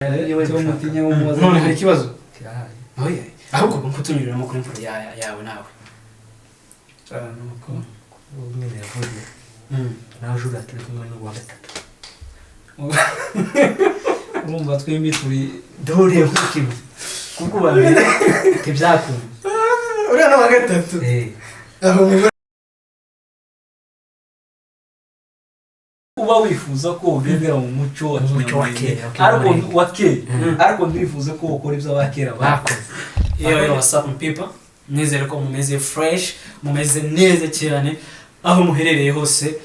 mutinya umubaza none hari ikibazo oya ahubwo nkutunyuriramo kuri imfura yawe nawe nuko nyine yavuye nawe ujura turi kumwe n'uwa gatatu urumva twembi turi duhuriye ku kimwe kuko ubambere ntibyakunda uriya n'uwa gatatu aho uba wifuza ko ugendera mu muco wa kera ariko ndifuza ko ukora ibyo abakera bakoze. Yo what's up people, nizere ko mumeze fresh, mumeze neza cyane aho muherereye hose.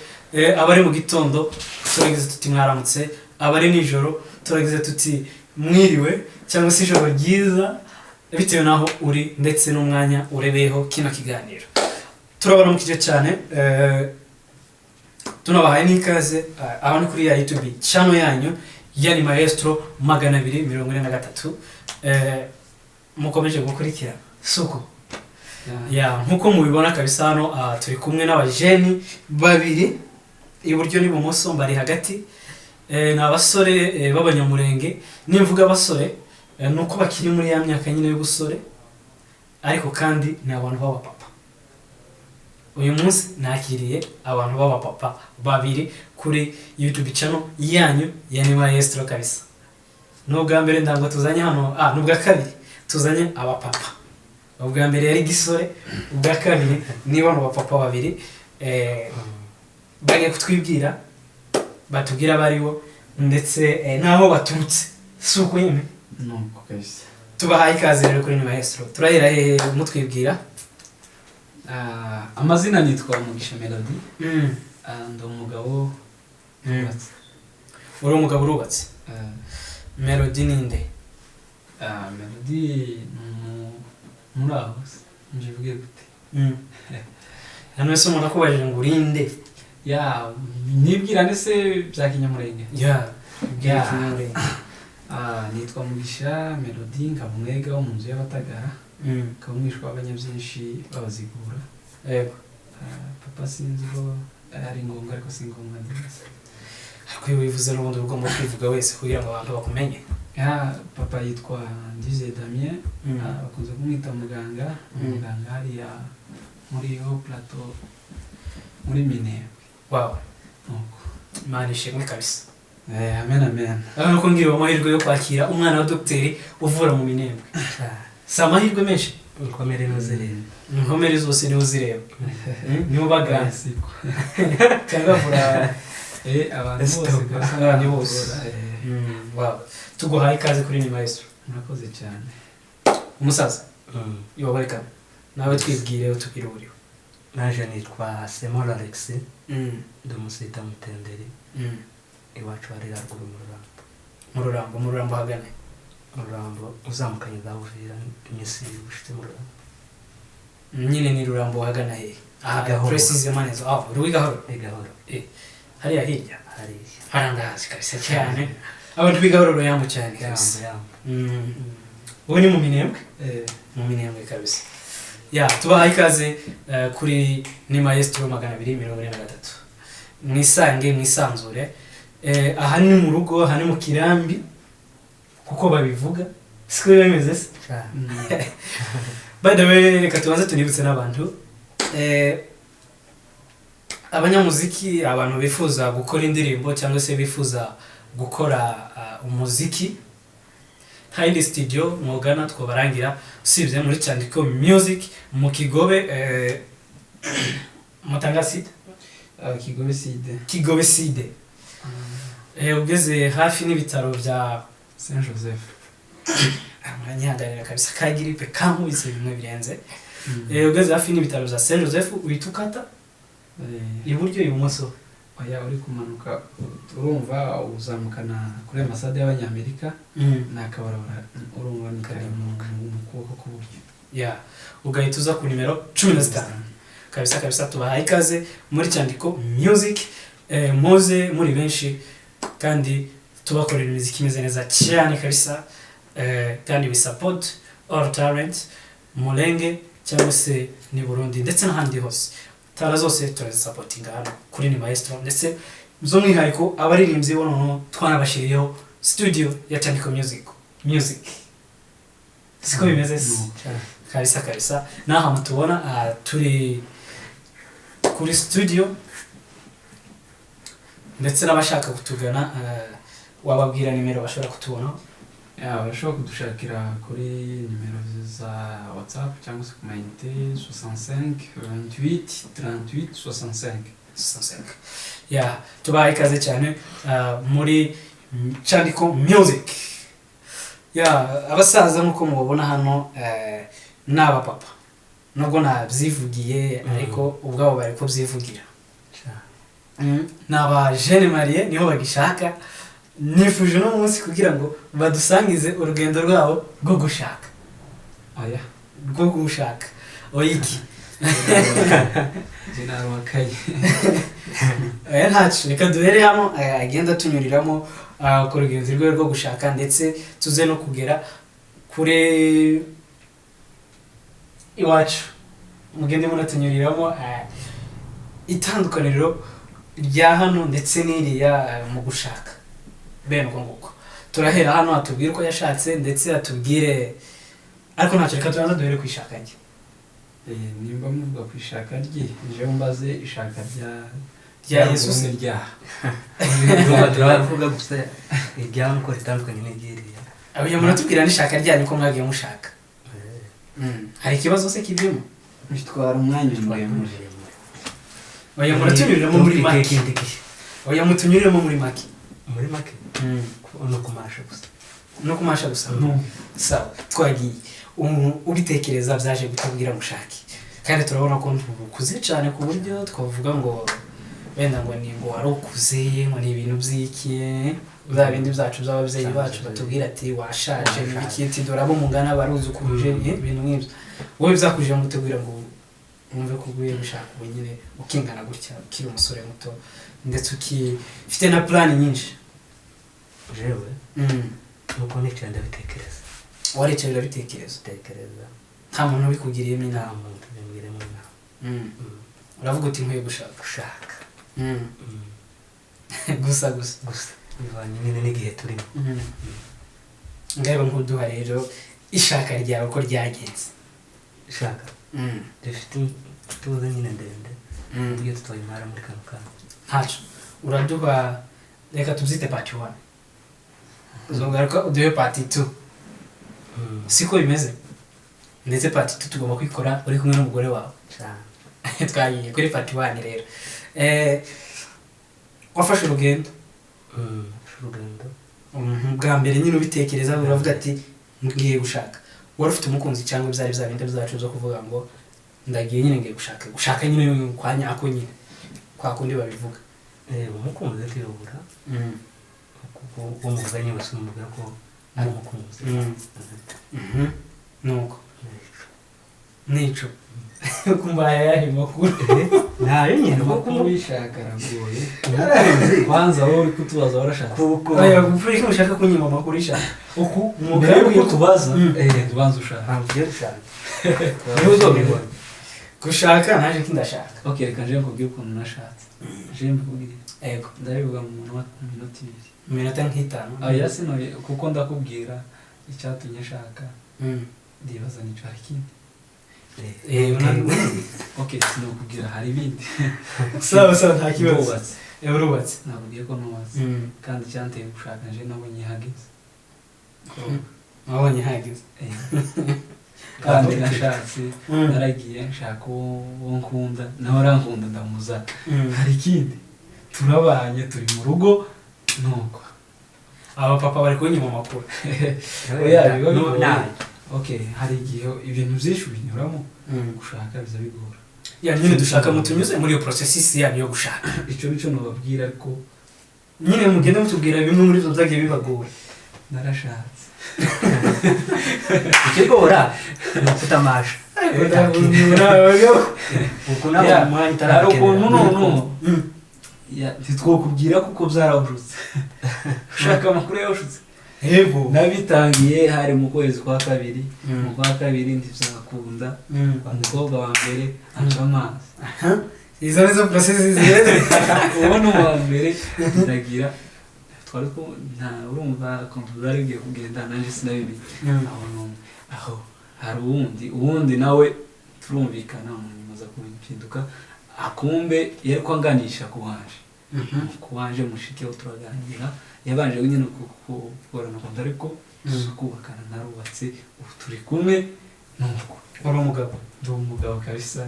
Abari mu gitondo turagize tuti mwaramutse, abari nijoro turagize tuti mwiriwe cyangwa se ijoro ryiza bitewe naho uri ndetse n'umwanya urebeyeho kino kiganiro. Turabona mu kice cyane tunabahaye n'ikaze aho ni kuri ya YouTube channel yanyu yani Maestro 243 mukomeje gukurikira suko nkuko mubibona kabisa hano turi kumwe n'abajeni babiri iburyo n'ibumoso bari hagati n'abasore b'abanyamurenge nimvuga abasore nuko bakiri muri ya myaka nyine yo gusore ariko kandi ni abantu b'abapapa. Uyu munsi nakiriye abantu b'abapapa babiri kuri YouTube channel yanyu yani Maestro kabisa. Nubwa mbere ndango tuzanye hano nubwa kabiri tuzanye abapapa. Ubwa mbere yari gisore, ubwa kabiri ni bano bapapa babiri bagiye kutwibwira batubwira baribo ndetse naho baturutse suko yeme nuko kabisa. Tubahaye ikaze rero kuri Maestro. Turahera hehe mutwibwira? Amazina nitwa Mugisha Melody. Ndo umugabo yubatse. Uri umugabo urubatse? Melody ninde? Melody muraho njivuge gute? Hano se umuntu akubajije ngo urinde? Nibwirane se bya kinyamurenge. Kinyamurenge. Nitwa Mugisha Melody ngabumwega wo mu nzu y'abatagara. Kamwishwa abanyabyinshi babazigura. Yego. Papa sinzi ko ari ngombwa ariko si ngombwa nziza. Ariko iyo wivuze n'ubundi ugomba kwivuga wese kugira ngo abantu bakumenye. Papa yitwa Ndize Damien, bakunze kumwita muganga. Muganga hariya muri ho plateau muri Minembwe. Wow. Nuko Imana ishimwe kabisa. Amen. Nuko ngira amahirwe yo kwakira umwana wa docteur uvura mu Minembwe. Samahirwe menshi. inkomere n'uzireba Inkomere zose ni uzireba. Niyo bagana siko. cyangwa vura abantu bose. Wow. Tuguhaye ikaze kuri Maestro. Murakoze cyane. Umusaza. Yo welcome. Nawe twibwire utubwire uriho. naje nitwa Semol Alex ndamusita mutenderi iwacu ari ruguru mu Rurambo hagane Rurambo uzamukanye Bavira imisi ushite mu Rurambo nyine ni Rurambo hagana he precisement neza Ruigahoro hariya hirya harandazi kabisa cyane abantu bigahoro yambu cyane kabisa ubu ni mu Minembwe mu Minembwe kabisa tubahaye ikaze kuri ni Maestro 243 mwisange mwisanzure aha ni mu rugo aha ni mu kirambi kuko babivuga siko bimeze se by the way reka tubanze tunibutse n'abantu abanyamuziki abantu bifuza gukora indirimbo cyangwa se bifuza gukora umuziki High Studio mwogana twobarangira usibye muri Cyandiko Music mu Kigobe Mutangaside Kigobe Side ugeze hafi n'ibitaro bya Saint Joseph amanyangarira kabisa ka gripe kankubise bimwe birenze ugeze hafi n'ibitaro bya Saint Joseph uyitukata iburyo ibumoso uri kumanuka urumva uzamukana kuri ambasade y'Abanyamerika nakabarabara urumva ni kare mu kuboko k'uburyo ugahita uza ku nimero 15 kabisa tubahaye ikaze muri Cyandiko Music muze muri benshi kandi tubakorera imiziki imeze neza cyane kabisa kandi we support all talent Mulenge cyangwa se ni Burundi ndetse n'ahandi hose tara zose turazisupportinga hano kuri ni Maestro ndetse zo mwihariko abaririmbyi bono twanabashiriyeho studio ya Chandiko Music siko bimeze kabisa naha mutubona turi kuri studio ndetse n'abashaka kutugana wababwira nimero bashobora kutubona bashobora kudushakira kuri nimero za WhatsApp cyangwa se ku mayinite 65 28 38 65 tubaye ikaze cyane muri Chandiko Music abasaza nkuko mubabona hano n'aba papa nubwo nabyivugiye ariko ubwabo bari ko byivugira n'aba jeune marié niho bagishaka nifuje no munsi kugira ngo badusangize urugendo rwabo rwo gushaka rwo gushaka oyiki General Wakaye ntacu reka duhere hano agenda tunyuriramo ku rugendo rwe rwo gushaka ndetse tuze no kugera kure iwacu mugende munatunyuriramo itandukaniro rya hano ndetse n'iriya mu gushaka bene uko nguko turahera hano atubwire uko yashatse ndetse atubwire ariko ntacyo reka tubanza duhere ku ishaka rye nimba muvuga ku ishaka rye nje mbaze ishaka rya Yesu rya turavuga gusa iryamo ko ritandukanye n'igiriya abuye muratubwira n'ishaka ryanyu ko mwagiye mushaka hari ikibazo se kivimo bitwara umwanya oya muratunyuriramo muri make oya mutunyuriramo muri make no kumasha gusa sawa twagiye ubitekereza byaje gutubwira mushaki kandi turabona ko ukuze cyane ku buryo twavuga ngo wenda ngo ni ngo wari ukuze ngo ni ibintu by'iki bya bindi byacu by'ababyeyi bacu batubwira ati washaje n'ibiki dore abo mungana baruzi ukuruje ibintu nk'ibyo wowe byakujije mutegura ngo mwumve ko ugiye gushaka ubu nyine ukingana gutya ukiri umusore muto ndetse ufite na plan nyinshi jewe nuko nicaye ndabitekereza waricaye urabitekereza nta muntu ubikugiriyemo inama uravuga uti nkwiye gushaka gusa bivanye nyine n'igihe turimo ngabo nkuduha rero ishaka ryawe ko ryagenze ishaka dufite tuze nyine ndende uburyo tutayimara muri kano kanya ntacyo uraduha reka tubyite part 1 uzongaruka uduhe part 2 siko bimeze ndetse part 2 tugomba kwikora uri kumwe n'umugore wawe twagiye kuri part 1 rero wafashe urugendo bwa mbere nyine ubitekereza uravuga ati ngiye gushaka wari ufite umukunzi cyangwa byari bya bindi byacu zo kuvuga ngo ndagiye nyine ngiye gushaka nyine kwa nyako nyine kwa kundi babivuga umukunzi tuyobora kuko umuganye wese umubwira ko ari umukunzi nuko nico kumva yahe makuru nayo nyine makuru yishaka aragoye kwanza wowe uri kutubaza warashaka aya gupfuri ko ushaka kunyima makuru ishaka uku mbere yuko tubaza tubanza ushaka ngiye gushaka gushaka naje kindashaka okay reka nje nkubwire ukuntu nashatse nje mbubwire ego ndabivuga mu minota 2 nk'itanu aya sinoye kuko ndakubwira icyatumye nshaka ndibaza nicyo hari kindi okay sinokubwira hari ibindi sawa nta kibazo urubatse nakubwiye ko nubatse kandi cyanteye gushaka nje nabonye hageze wabonye hageze kandi nashatse naragiye nshaka uwo nkunda nawe arankunda ndamuza hari ikindi turabanye turi mu rugo nuko aba papa bari kunyima amakuru okay hari igihe ibintu byinshi binyuramo gushaka biza bigora nyine dushaka mutunyuze muri iyo processes yanyu yo gushaka icyo nababwira ariko nyine mugende mutubwira bimwe muri byo byagiye bibagora narashatse ikigora ni ukutamasha uko nabo umwanya hari ukuntu ntitwokubwira kuko byarahujutse ushaka amakuru yawushutse yego nabitangiye hari mu kwezi kwa kabiri mu kwa kabiri ntibyakunda umukobwa wa mbere aca amazi izo nizo processes zireze ubona uwa mbere ndagira twari ko nta urumva kontuza ari bigiye kugenda nanjye sinabibi aho hari uwundi nawe turumvikana umuntu aza kumpinduka akumbe yari kwanganisha kuwanje mushike turaganira yabanje nyine kukorana konta ariko kubakana narubatse ubu turi kumwe nuko wari umugabo ndi umugabo kabisa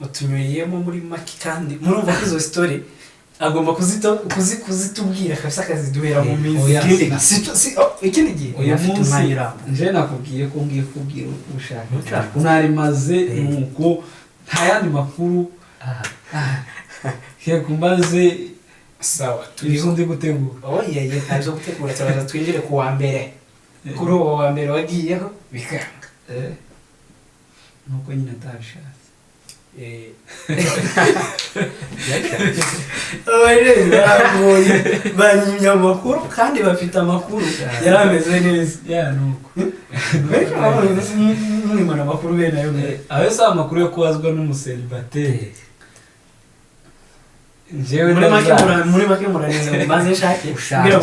utunyuriyemo muri make kandi murumva ko izo story agomba kuzitubwira kabisa akaziduhera mu minsi ikindi gihe uyu munsi nje nakubwiye ko ngiye kubwira ushaka unarimaze nuko nta yandi makuru kumbaze sawa turiho ndi gutegura oya ntabyo gutegura turaza twinjire ku wa mbere kuri uwo wa mbere wagiyeho bikanga nuko nyine atabishatse banyimye amakuru kandi bafite amakuru yari ameze neza nuko mwimana amakuru bene ayo ayo si amakuru yo kubazwa n'umuseribateri muri make muraneze ngo maze nshake ushaka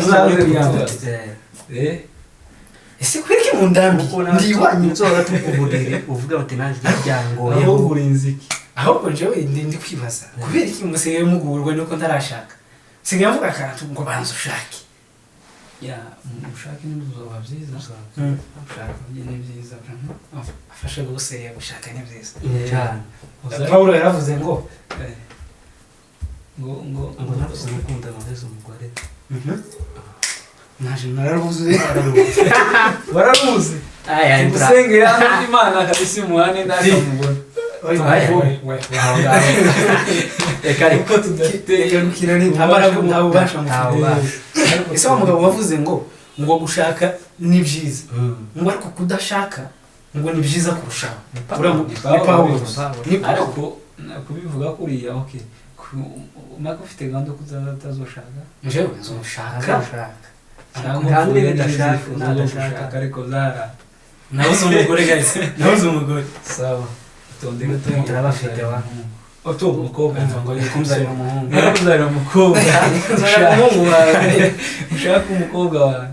ese kwiki mu ndambi ndiwanye nzora tukuburire uvuga bati nanjye byangoye aho burinziki ahubwo jewe ndi kwibaza kubera iki musigaye mugurwa nuko ntarashaka sigaye mvuga akantu ngo banza ushake ushake n'uzoba byiza ushaka ni byiza afashe guseriya gushaka ni byiza cyane Paulo yaravuze ngo nafise umukunda amaheze umugore naje nararubuze wararubuze gusengera Imana kabisa umuhane ndakamubona reka ariko tudafite ntabubasha ese wa mugabo wavuze ngo gushaka ni byiza ngo ariko kudashaka ngo ni byiza kurushaho ariko kubivuga kuriya okay umaka ufite gahunda ko utazoshaka njyewe nzoshaka kandi ndashaka ariko zara nabuze umugore guys nabuze umugore sawa tondeka turabafite wa oto umukobwa ngo yikumzarira umuhungu yakuzarira umukobwa nzarira umuhungu wawe ushaka umukobwa wawe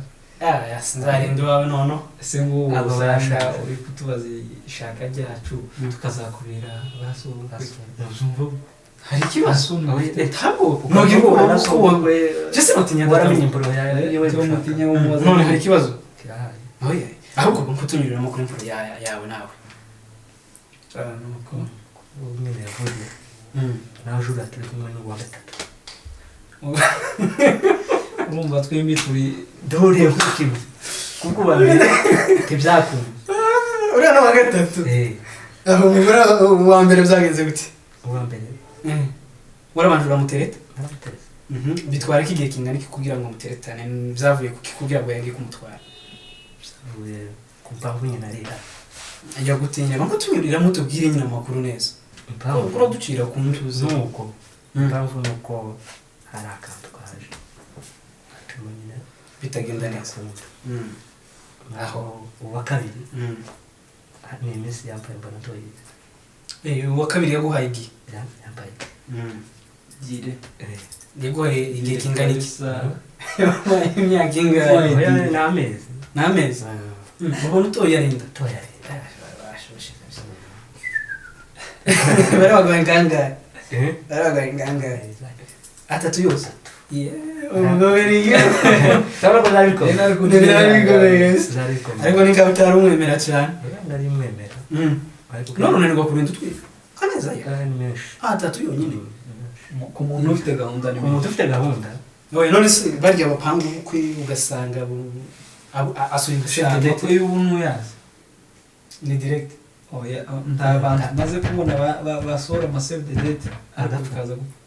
sinzarinda iwawe nono ese ngubu uzasha uri kutubaza ishaka ryacu tukazakubera basuzumva hari ikibazo ntabwo jese mutinya waramenye imporo none hari ikibazo ahubwo nkutunyuriramo kuri imporo yawe nawe nuko umwe yavuye nawe jura turi kumwe n'uwa gatatu urumva twembi turi dore kukimu kuko bameze tibyakunda uriya n'uwa gatatu aho umugore wa mbere byagenze gute uwa mbere warabanje uramutereta bitwara iki gihe kingana iki kugira ngo muteretane byavuye kuki kugira ngo yange kumutwara byavuye kumpamvu nyina rira ajya gutinya ngo tunyurira mutubwire nyina amakuru neza ukora ducira ku mutuzo nuko impamvu nuko hari akantu kaje tumenya bitagenda neza aho uwa kabiri ni iminsi yambaye mbona toyize uwa kabiri yaguhaye igihe yambaye gire yaguhaye igihe kingana iki imyaka ingahe ni amezi ubona utoye arinda bari bagaye ingangahe bari bagaye ingangahe atatu yose umugabo yariye cyangwa ko ariko nikaba utari umwemera cyane nari mwemera none unanirwa kurinda utwika kaneza ya atatu yonyine ku muntu ufite gahunda ni umuntu ufite gahunda none se barya bapanga ubukwe ugasanga asuye gushaka ko y'ubuntu yazi ni direct nta bantu maze kubona basohora amasave de date ariko bikaza gupfa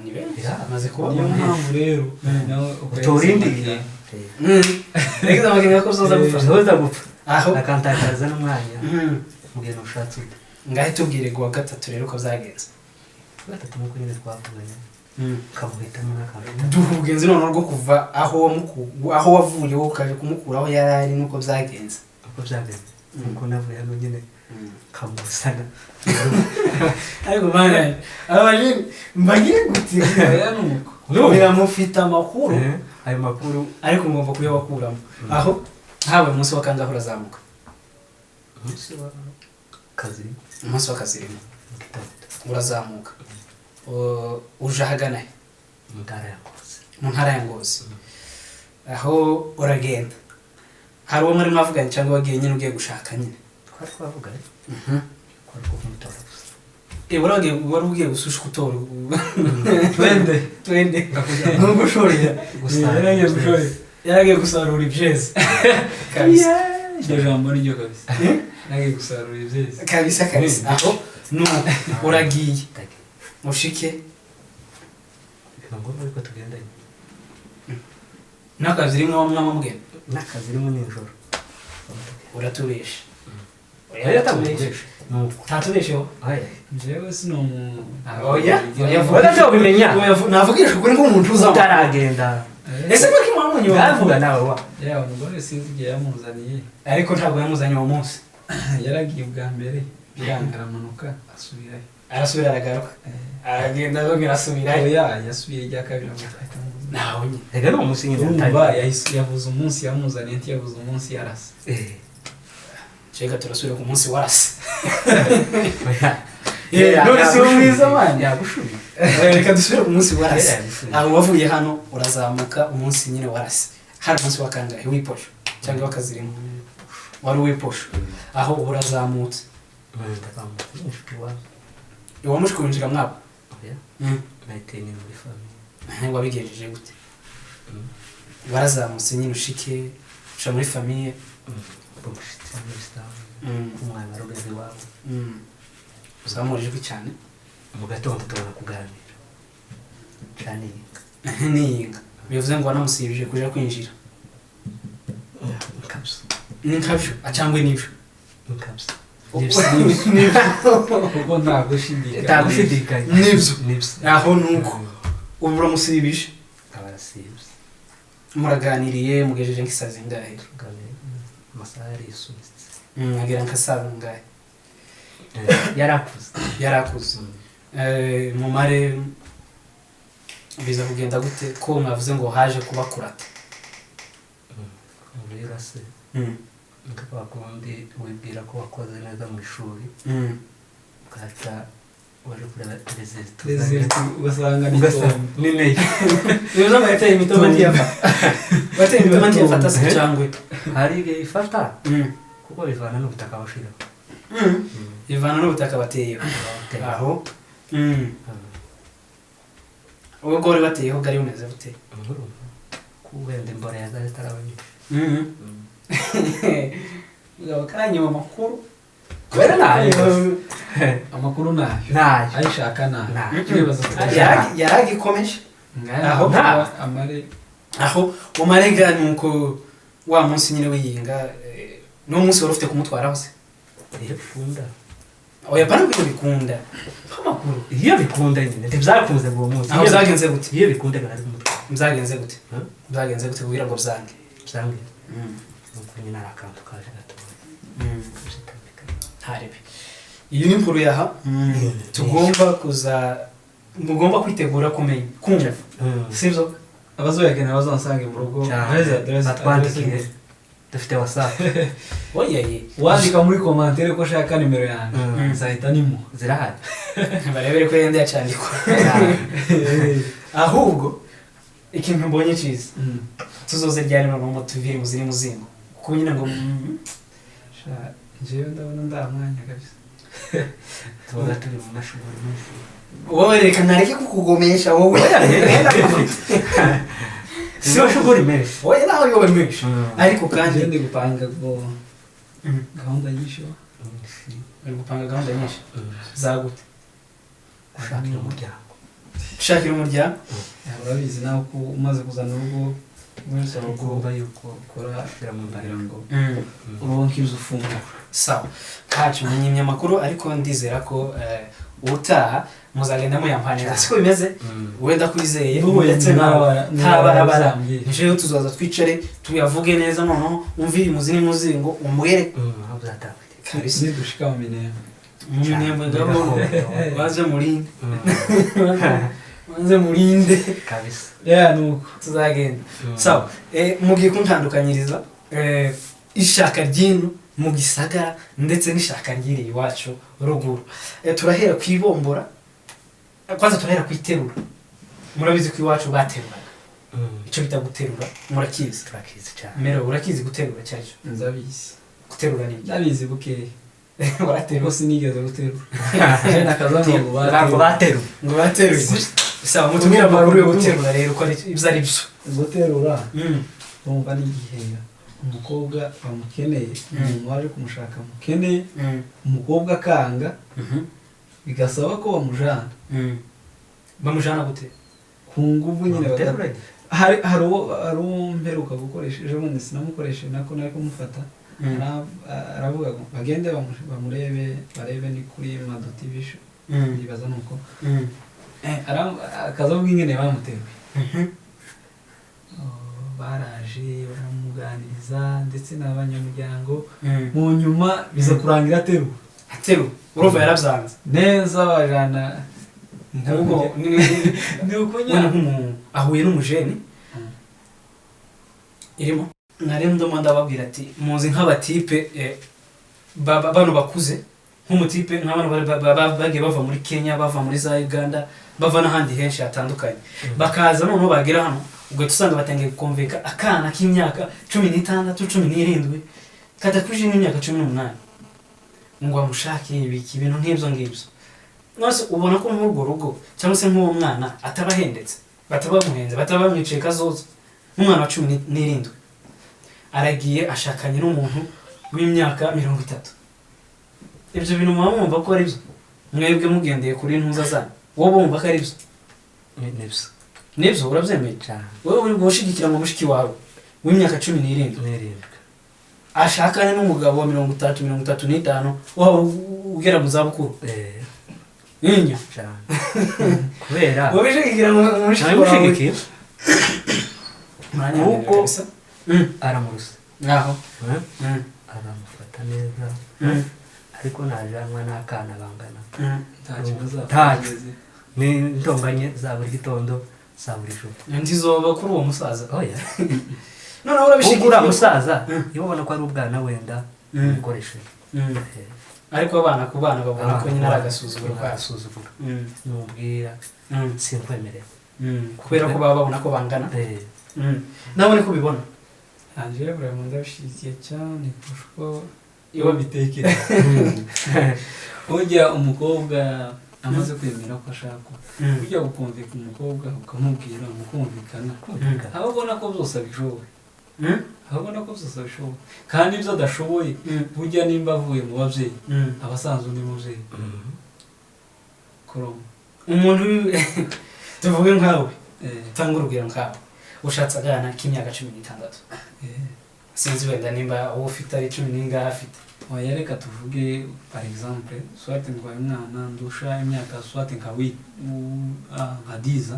ni benshi maze kuba niyo mpamvu rero utorindira reka amakenga ko uzoza gupfa aho akantakaza n'umwanya mugenda ushatse ute ngahe tubwire ngo wa gatatu rero uko byagenze gatatu nuko nyine twavuganye kamuhitamo n'akantu duhugenze none rwo kuva aho wavuye wowe ukaje kumukura aho yari ari nuko byagenze uko byagenze nuko navuye hano nyine kamusana ariko bana abajini mbagire gute nuko mufite amakuru ayo makuru ariko ngomba kuyabakuramo aho habaye umunsi wa kangahe urazamuka umunsi wa kazi umunsi w'akazirimo urazamuka uje ahagana mu ntara ya Ngozi aho uragenda hari uwo muri mwavuganye cyangwa wagiye nyine ugiye gushaka nyine twari twavuganye kwari kumutora wari ugiye gususha utora twende nubwo ushorera yaragiye gusarura ibyeze kabisa iryo jambo niryo kabisa yaragiye gusarura ibyeze kabisa aho uragiye mushike ntabwo ariko tugendanye n'akazi rimwe mwama mugenda n'akazi rimwe nijoro uratubesha tatubesheho njyewe sino umuntu navugisha ukuri nk'umuntu utaragenda ese ko kimwamunye wavuga nawe wa yawe umugore sinzi igihe yamuzaniye ariko ntabwo yamuzanye uwo munsi yaragiye ubwa mbere biranga aramanuka asubirayo arasubira aragaruka aragenda azongera asubirayo yasubiye irya kabiri nawe nyine reka ni umunsi nyine urumva yavuze umunsi yamuzaniye ntiyavuze umunsi yarase Chega turasubira ku munsi warase none si mwiza mani yagushubiye reka dusubire ku munsi warase aho wavuye hano urazamuka umunsi nyine warase hari umunsi wa kangahe wiposho cyangwa wakazirimo wari wiposho aho urazamutse iwamushwe kwinjira mwabo nahiteye nyine muri famiye wabigejeje gute warazamutse nyine ushike usha muri famiye umwana arugeze iwabo uzamura ijwi cyane mu gatondo tubona kuganira cyane niyinga bivuze ngo wanamusibije kuja kwinjira nkabyo cyangwa n'ibyo kuko ntagushidikanya nibyo aho nuko ubu uramusibije muraganiriye mugejeje nk'isazi ngahe amasaha yari yisubitse agira nk'asaza ngahe yarakuze mumare biza kugenda gute ko mwavuze ngo haje kubakurata urase nk'aba kundi wibwira ko wakoze neza mu ishuri bwaca waje kureba reziliti ugasanga ni nini bivuze ngo yateye imitoma ntiyafata se cyangwa hari igihe ifata kuko bivana n'ubutaka bashiraho ivana n'ubutaka bateyeho aho ubwo wari bateyeho bwari bumeze bute kuwenda imbora ya zari tarabanyije karanyuma amakuru kubera nayo amakuru nayo ayishaka nayo yaragikomeje aho umarega nuko wa munsi nyine wiyinga no munsi wari ufite kumutwaraho se bikunda oya bana bikunda amakuru iyo bikunda nyine ntibyakunze ngo munsi aho zagenze gute iyo bikunda bari kumutwara byagenze gute kugira ngo byange nuko nyine arakantu kaje gato harebe iyo ni inkuru yaha mugomba kwitegura kumenya kumva sibyo abazoyagena bazansanga mu rugo atwandikiye dufite WhatsApp wandika muri commentaire ko shaka nimero yanjye nzahita nimu zirahari barebere ko yenda yacandikwa ahubwo ikintu mbonye cyiza tuzoze ryari no tuvire muziri muzingo kuko nyine ngo jewe ndabona ndamwanya kabisa tuba turi mu mashuri menshi wowe reka nareke kukugomesha wowe sio shughuli menshi wowe naho yowe menshi ariko kandi ndi gupanga ngo gahunda nyinshi ari gupanga gahunda nyinshi zagute gushakira umuryango urabizi nawe ko umaze kuzana urugo wese ugomba yuko ukora mu mbaraga ngo uronke inzu ufungura sawa kacu munyimye amakuru ariko ndizera ko utaha muzagenda muyampanira siko bimeze wenda kwizeye ndetse ntabarabara njewe tuzaza twicare tuyavuge neza noneho umvire muzini muzingo umwere kabisa dushika mu minembwe ngabo baje muri manze murinde kabisa nuko tuzagenda sawa mugiye kuntandukanyiriza ishaka ry'ino mu gisagara ndetse n'ishaka ry'iri iwacu ruguru turahera ku ibombora kwanza turahera ku iterura murabizi ko iwacu bateruraga icyo bita guterura murakizi turakizi cyane mero urakizi guterura cyacyo nzabizi guterura ni ndabizi bukeya baraterura ko sinigeze guterura nakaza ngo baterura sawa mutubwira amakuru yo guterura rero ko ibyo ari byo guterura urumva ni igihe umukobwa bamukeneye umuntu waje kumushaka mukeneye umukobwa akanga bigasaba ko bamujana gute ku nguvu nyine hari uwo mperuka gukoresha ejo bundi sinamukoresheje nako nari kumufata aravuga ngo bagende barebe ni kuri Mado TV show nibaza nuko akazavuga ingene bamuteruye baraje baramuganiriza ndetse n'abanyamuryango mu nyuma biza kurangira ateruwe urumva yaravyanze neza bajana ntabwo ni ukunya nk'umuntu ahuye n'umujeni irimo narendoma ndababwira ati muzi nk'abatipe bano bakuze nk'umutipe nk'abantu bagiye bava muri Kenya bava muri za Uganda bava n'ahandi henshi hatandukanye bakaza noneho bagera hano ubwo tusanga batangiye gukonveka akana k'imyaka 16 17 katakuje n'imyaka 18 ngo amushake ibiki ibintu nk'ibyo ngibyo nose ubona ko nk'urwo rugo cyangwa se nk'uwo mwana atabahendetse batabamuhenze batabamwiciye kazoza nk'umwana wa 17 aragiye ashakanye n'umuntu w'imyaka 30 ibyo bintu mwumva ko ari byo mwebwe mugendeye kuri ntuza zanyu wowe bumva ko ari byo nibyo urabyemeye cyane wowe uri gushigikira mu mushiki wawe w'imyaka 17 ashakanye n'umugabo wa 30-35 waho ugera mu zabukuru ninya cyane kubera wabishigikira mu mushiki wawe nuko aramurusa ngaho aramufata neza ariko najanwa n'akana bangana ntacyo ni ntonganye za buri gitondo za buri joro ndizoba kuri uwo musaza oya none urabishigikira musaza iyo ubona ko ari ubwana wenda ukoresheje ariko abana ku bana babona ko nyine aragasuzuguro kasuzuguro numubwira simkwemerera kubera ko baba babona ko bangana nawe niko bibona anje vraiment ndabishigikiye cyane kuko iwa bitekereza ujya umukobwa amaze kwemera ko ashaka ujya gukumvika umukobwa ukamubwira mukumvikana ababona ko byose abishoboye ababona ko byose abishoboye kandi ibyo adashoboye burya nimba avuye mu babyeyi abasanzwe undi mubyeyi koromo umuntu tuvuge nkawe tanga urugero nkawe ushatse agana k'imyaka 16 sinzi wenda nimba uwo ufite ari 10 n'ingahe afite oya reka tuvuge par exemple soit ndwaye umwana ndusha imyaka soit nka 10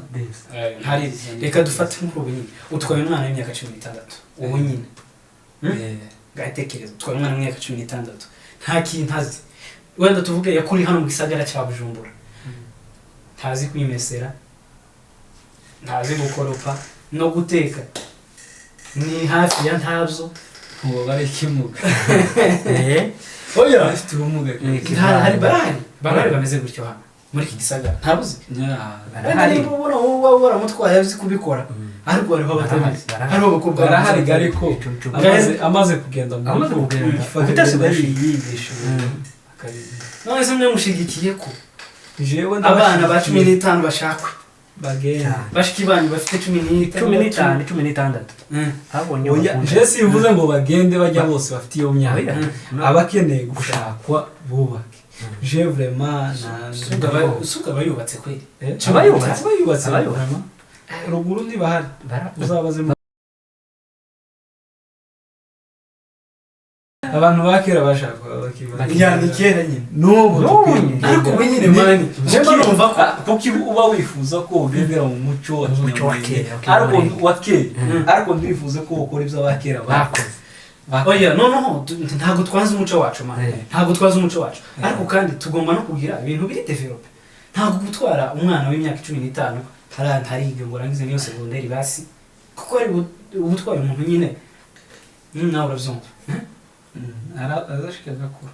hari reka dufate nk'ubu nyine utwaye umwana w'imyaka 16 ubu nyine gatekereza utwaye umwana w'imyaka 16 nta kintu azi wenda tuvuge yakuri hano mu gisagara cya Bujumbura ntazi kwimesera ntazi gukoropa no guteka ni hafi ya ntabyo ngo bare kimuga oya afite ubumuga hari barahari bameze gutyo hano muri iki gisagara ntabuze barahari ubona wowe waramutwaye azi kubikora ariko hariho abatabizi hariho abakobwa barahari ariko amaze kugenda mu yigisha none se mwe mushigikiye ko abana ba 15 bashakwe bagenda bashiki banyu bafite 16 habonye je simvuze ngo bagende bajya bose bafite iyo myaka abakeneye gushakwa bubake je vraiment suka bayubatse kweli abayubatse ruguru ndi bahari uzabaze abantu bakera bashaka yani kera nyine n'ubu ariko nyine mani je numva ko uba wifuza ko ugendera mu muco wa kera ariko ariko ndifuza ko ukora ibyo abakera bakoze oya no ntago twanze umuco wacu mani ntago twaze umuco wacu ariko kandi tugomba no kugira ibintu biri develop ntago gutwara umwana w'imyaka 15 ntariga ngo arangize niyo segonderi basi kuko ari ubutwaye umuntu nyine nawe urabyumva azashika agakura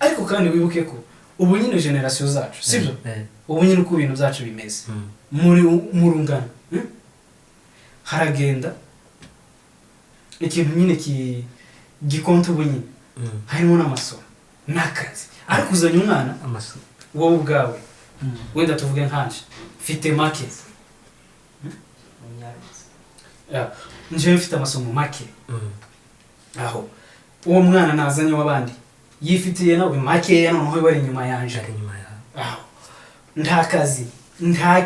ariko kandi wibuke ko ubu nyine generasiyo zacu sibyo ubu nyine uko ibintu byacu bimeze mu rungano haragenda ikintu nyine gikonta ubu nyine harimo n'amasoro n'akazi ariko uzanye umwana wowe ubwawe wenda tuvuge nkanje mfite make njyewe mfite amasomo make aho uwo mwana nazanye w'abandi yifitiye nawe makeya noneho bari inyuma yanje aho nta kazi nta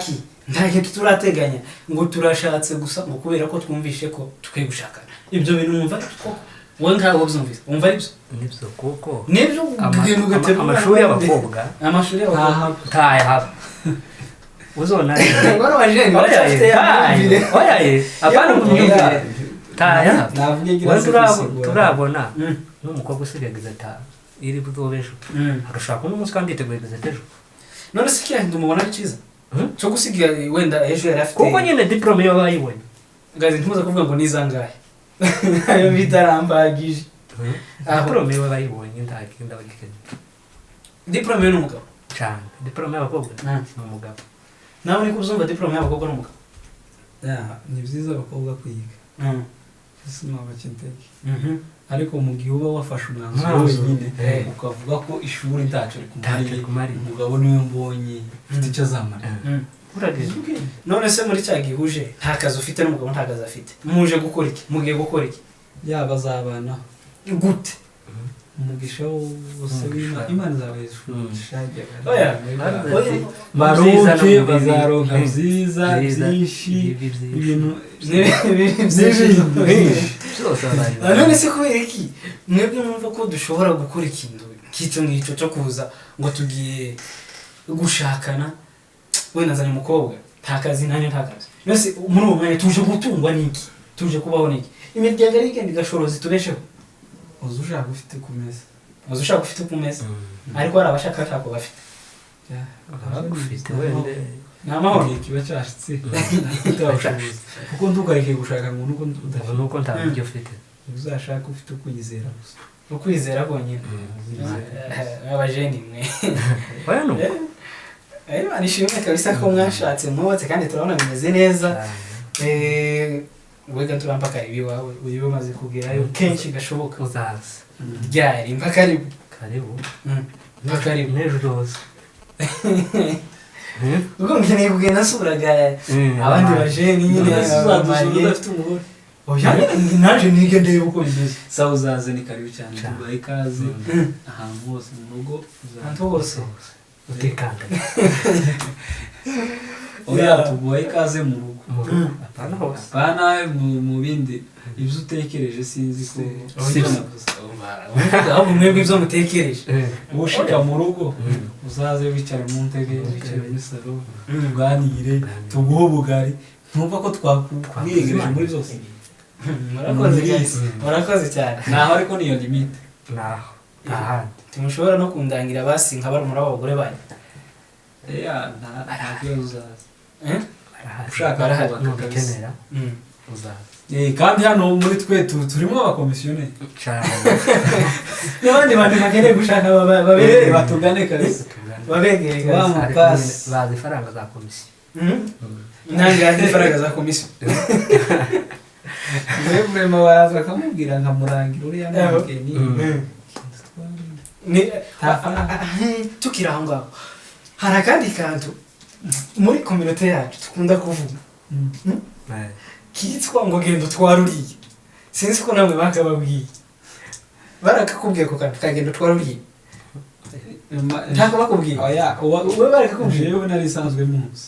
kintu turateganya ngo turashatse gusa ngo kubera ko twumvishe ko tukwiye gushakana ibyo bintu mwumva ko wowe ntabwo byumvise wumva aribyo nibyo kuko nibyo amashuri y'abakobwa ntayahaba uzona apana umwumvire turabona n'umukobwa usigaye gazeta iri buzobejo agashaka n'umunsi kandi yiteguye gazeta ejo none se kiriya kintu umubona ari cyiza cyo gusiga wenda ejo yari afite kuko nyine diplome yo bayibonye gazi ntimuze kuvuga ngo nizangahe ayo bitarambagije diplome yo bayibonye ndakinda bagikanye diplome yo n'umugabo cyane diplome y'abakobwa n'umugabo nawe niko uzumva diplome y'abakobwa n'umugabo ni byiza abakobwa kwiga sinabakintege ariko mu gihe uba wafashe umwanzuro wenyine ukavuga ko ishuri ntacyo rikumariye umugabo niwe mbonye ufite icyo azamara none se muri cya gihuje nta kazi ufite n'umugabo nta kazi afite muje gukora iki mugiye gukora iki yaba azabanaho gute umugisha wose w'Imana izabahesha baruke bazaronka byiza byinshi ibintu none se kubera iki mwebwe mwumva ko dushobora gukora ikintu nk'icyo ngicyo cyo kuza ngo tugiye gushakana we nazanye umukobwa nta kazi nanjye nta kazi mbese muri uwo mwanya tuje gutungwa n'iki tuje kubaho n'iki imiryango arigenda igashoroza itubesheho uzi ushaka ufite ku meza ariko hari abashaka bashaka bafite ufite wende ni amahoro kiba cyashitse kuko ntugareke gushaka ngo nuko nta buryo ufite uzashaka ufite ukwizera gusa ukwizera konyine abajeni mwe Imana ishimwe kabisa ko mwashatse mwubatse kandi turabona bimeze neza wega turampa karibu iwawe uyu umaze kugerayo kenshi gashoboka uzaza ryari mpa karibu mpa karibu n'ejo rose ubwo nkeneye kugenda nsuraga abandi bajeni nyine abamariye udafite umugore naje nige ndebe uko bimeze sawa uzaze ni karibu cyane tubaha ikaze ahantu hose mu rugo ahantu hose utekanga oya tuguha ikaze mu rugo apana hose apana mu bindi ibyo utekereje sinzi ko ahubwo mwebwe ibyo mutekereje ushika mu rugo uzaze wicare mu ntebe wicare muri salo tuganire tuguhe ubugari ntumva ko twakwiyegereje muri byose murakoze cyane naho ariko niyo limite naho ahandi timushobora no kundangira basi nka barumuna b'abagore banyu nta kibazo uzaza ushaka gukenera uzaza kandi hano muri twe turimo abakomisiyoneri cyane n'abandi bantu bakeneye gushaka babere batugane kabisa babegere bazi ifaranga za komisiyo nangahe ifaranga za komisiyo mwema baraza bakamubwira nkamurangira uriya n'umugeni tukiri aho ngaho hari akandi kantu muri kominote yacu dukunda kuvuga kitwa ngo genda utware uriya sinzi ko namwe bakababwiye barakakubwiye ko kantu kagenda utware uriya ntabwo bakubwiye we barakakubwiye yewe nari isanzwe muzi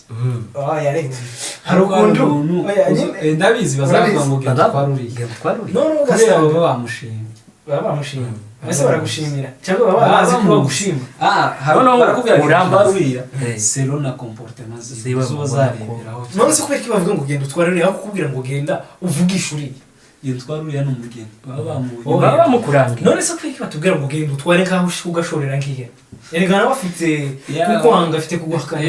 hari ukuntu ndabizi bazavuga ngo genda utware uriya none kubera baba bamushimye ese baragushimira cyangwa baba bazi ko bagushima barakubwira ngo utware uriya selo na comportement ziba zareberaho none se kubera ko bavuga ngo genda utware uriya aho kukubwira ngo genda uvugishe uriya genda utware uriya ni umugeni baba bamukurangiye none se kwiki batubwira ngo genda utware nkaho ugashorera nk'ihe erega nawe afite kukwanga afite kuguhakana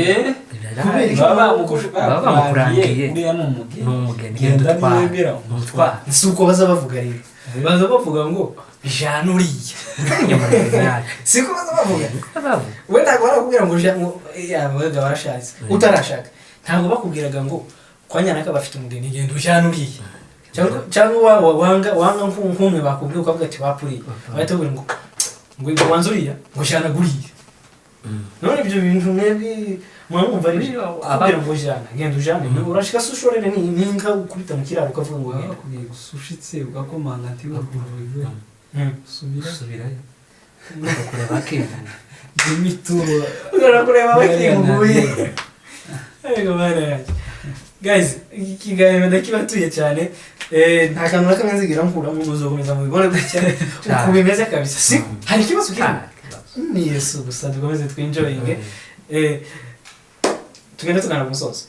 baba bamukurangiye uriya ni umugeni genda niwemera umutware si uko baza bavuga rero baza bavuga ngo jana uriya siko baza bavuga we ntabwo barakubwira ngo yabaga barashatse utarashaka ntabwo bakubwiraga ngo kwa nyanaka bafite umugeni genda ujana uriya cyangwa wanga nk'umwe bakubwira ukavuga ati wapuriye bahita bavuga ngo wanze uriya ngo jana guriya none ibyo bintu mwebwe mwumva ari ababwira ngo jana genda ujane urashika se ushorere n'inka ukubita mu kiraro ukavuga ngo bakubwiye gusushitse ugakomanga ati waguruwe subirayo kureba akivuna imituro urakureba bakinguye ariko bana yanjye guys ikiganiro ndakibatuye cyane nta kantu na kamwe nzigira nkuramo muzokomeza mubibone gutya uko bimeze kabisa si hari ikibazo kiri ni Yesu gusa dukomeze twinjoyinge tugenda tugana ku musozo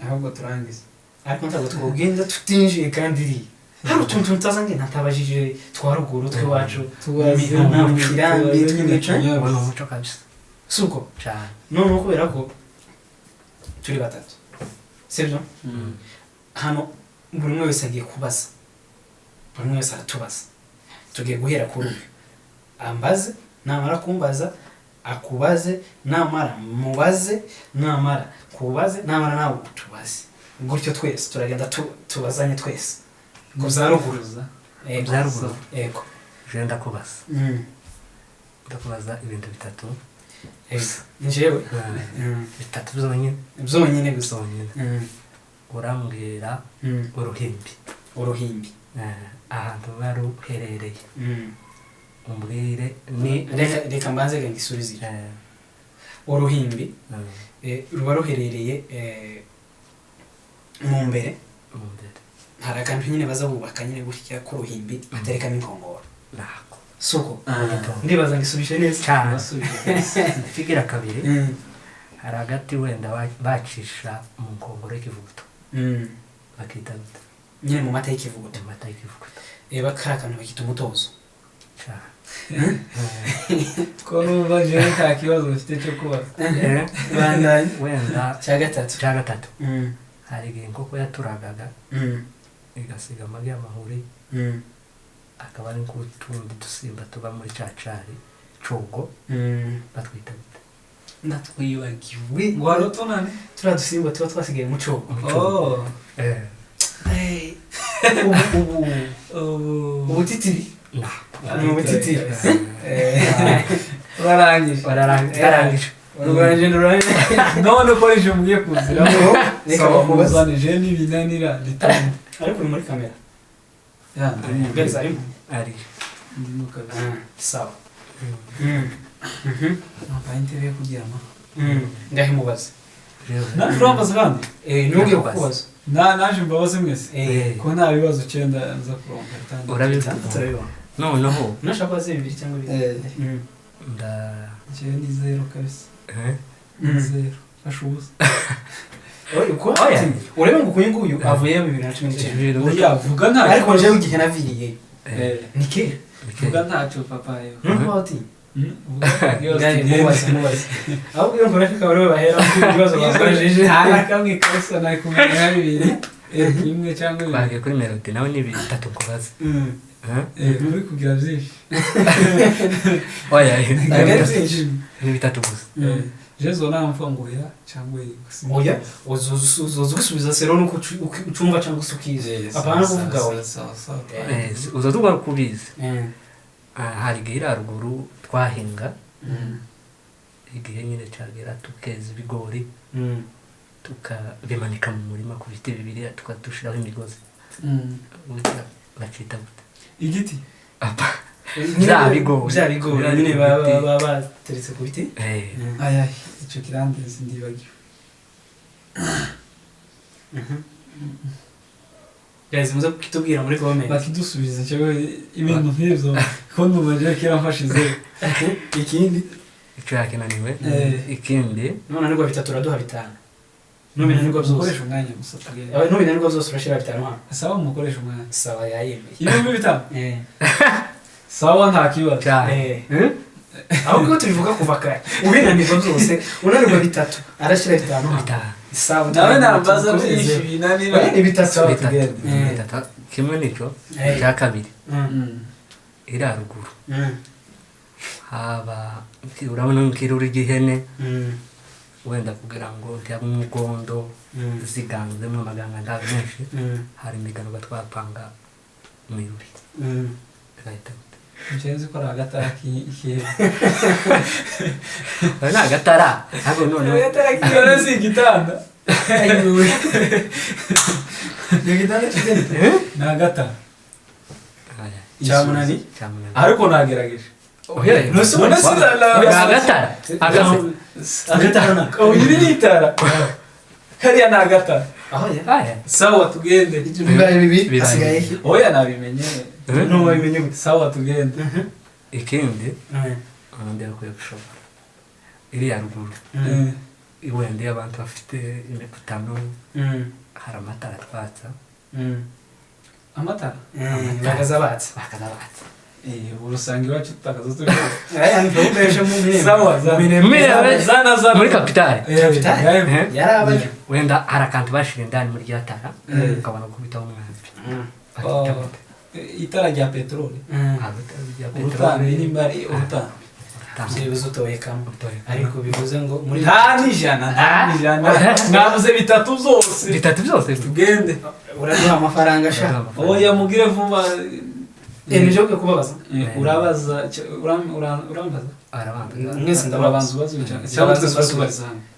ahubwo turangize ariko ntabwo twogenda tutinjiye kandi iri hari utuntu tutazange ntatabajije twa ruguru tw'iwacu imihana mu kirambi tw'imico umuco kabisa si uko noneho kubera ko turi batatu sibyo hano buri umwe wese agiye kubaza buri umwe wese aratubaza tugiye guhera kuri uyu ambaze namara kumbaza akubaze namara mubaze namara kubaze namara nawe tubaze gutyo twese turagenda tubazanye twese kuzaruguruza yego je ndakubaza ndakubaza ibintu bitatu njyewe bitatu byonyine gusa urambwira uruhimbi ahantu baruherereye umbwire ni reka mbanze ngo ngisubize uruhimbi ruba ruherereye mu mbere hari akantu nyine baza bubaka nyine gutya k'uruhimbi baterekamo inkongoro suko ndibaza ngo isubishe neza cyane figira kabiri hari agati wenda bacisha mu nkongoro y'ikivuguto bakita gute nyine mu mata y'ikivuguto bakari akantu bakita umutozo ko numva jewe nta kibazo mfite cyo kubaza wenda cya gatatu hari igihe inkoko yaturagaga igasiga amagi y'amahuri akaba ari nk'utundi dusimba tuba muri cacari cogo batwita gute ndatwibagiwe wari utunane turiya dusimba tuba twasigaye mu cogo ubutitiri ni ubutitiri urarangije none ukoresha mugiye kuziramo muzanije n'ibinanira bitanu ariko uri muri kamera guys arimo ari sawa nta intebe yo kuryama ngahe mubaze naje urambaza kandi ntugiye kukubaza naje mbabaze mwese ko nta bibazo cyenda nza kuronka turabibona noneho nashaka kubaza bibiri cyangwa bibiri njyewe ni zero kabisa ni zero fasha ubusa urebe ngo uyu nguyu avuyeyo 2019 uyavuga nta ariko njyewe igihe naviriye ni kera vuga ntacyo papa yo n'ubu ati mubaze ahubwo iyo mbona ko akaba bahera ibibazo babajije nta kamwe kose nari kumenya nka bibiri imwe cyangwa bibiri bagiye kuri melody nawe ni bitatu kubaza uri kugira byinshi oya ni bitatu gusa jezo namfungurira cyangwa oya uzoza gusubiza sero nuko ucumva cyangwa usukize apana kuvuga oya uzoza kubiza hari igihe iraruguru twahinga igihe nyine cyagera tukeza ibigori tukabimanika mu murima ku biti bibiri tukadushiraho imigozi bacita gute igiti bya bigori nyine baba bateretse ku biti aya icyo kirandenze ndibagiwe guys muze kitubwira muri comment bakidusubiza cyo ibintu nk'ibyo ko nubaje kera mfashize ikindi icyo yakinaniwe ikindi none nirwo bitatu raduha bitanu n'ubinanirwa byose ukoresha umwanya gusa tugende n'ubinanirwa byose urashira bitanu hano sawa mukoresha umwanya sawa yayemeye ibihumbi bitanu sawa nta kibazo cyane ahubwo tubivuga kuva kare ubinanirwa byose unanirwa bitatu arashira bitanu hano sawa nawe nambaza byinshi binanira ni bitatu bitatu kimwe nico cya kabiri iri haruguru haba urabona nk'ikiruri ry'ihene wenda kugira ngo ntiyabe umugondo ziganzemo amaganga ndabe menshi hari imiganurwa twapanga mu iruri gahita gute nzi ko ari agatara k'ihene ni agatara ntabwo noneho agatara k'ihene si igitanda ni igitanda cy'ihene ni agatara cyamunani ariko nagerageje agatara iri ni itara kariya ni agatara sawa tugende bibaye bibi asigaye oya nabimenye n'uwabimenye sawa tugende ikindi ndera ko gushobora iri haruguru wenda iyo abantu bafite imiputano hari amatara twatsa amatara bakazabatsa urusanga iwacu tutakaza turi muri kapitali yarabaje wenda hari akantu bashira indani muri rya tara ukabona kubitaho umwanzi itara rya peteroli urutanga n'imbari urutanga bivuze utoyekamo ariko bivuze ngo muri nta n'ijana mwabuze bitatu byose tugende uraduha amafaranga ashaka oya mugire vuba nibyo byo kubabaza urabaza urambaza arabanza mwese ndababanza ubaze cyangwa twese tubariza hamwe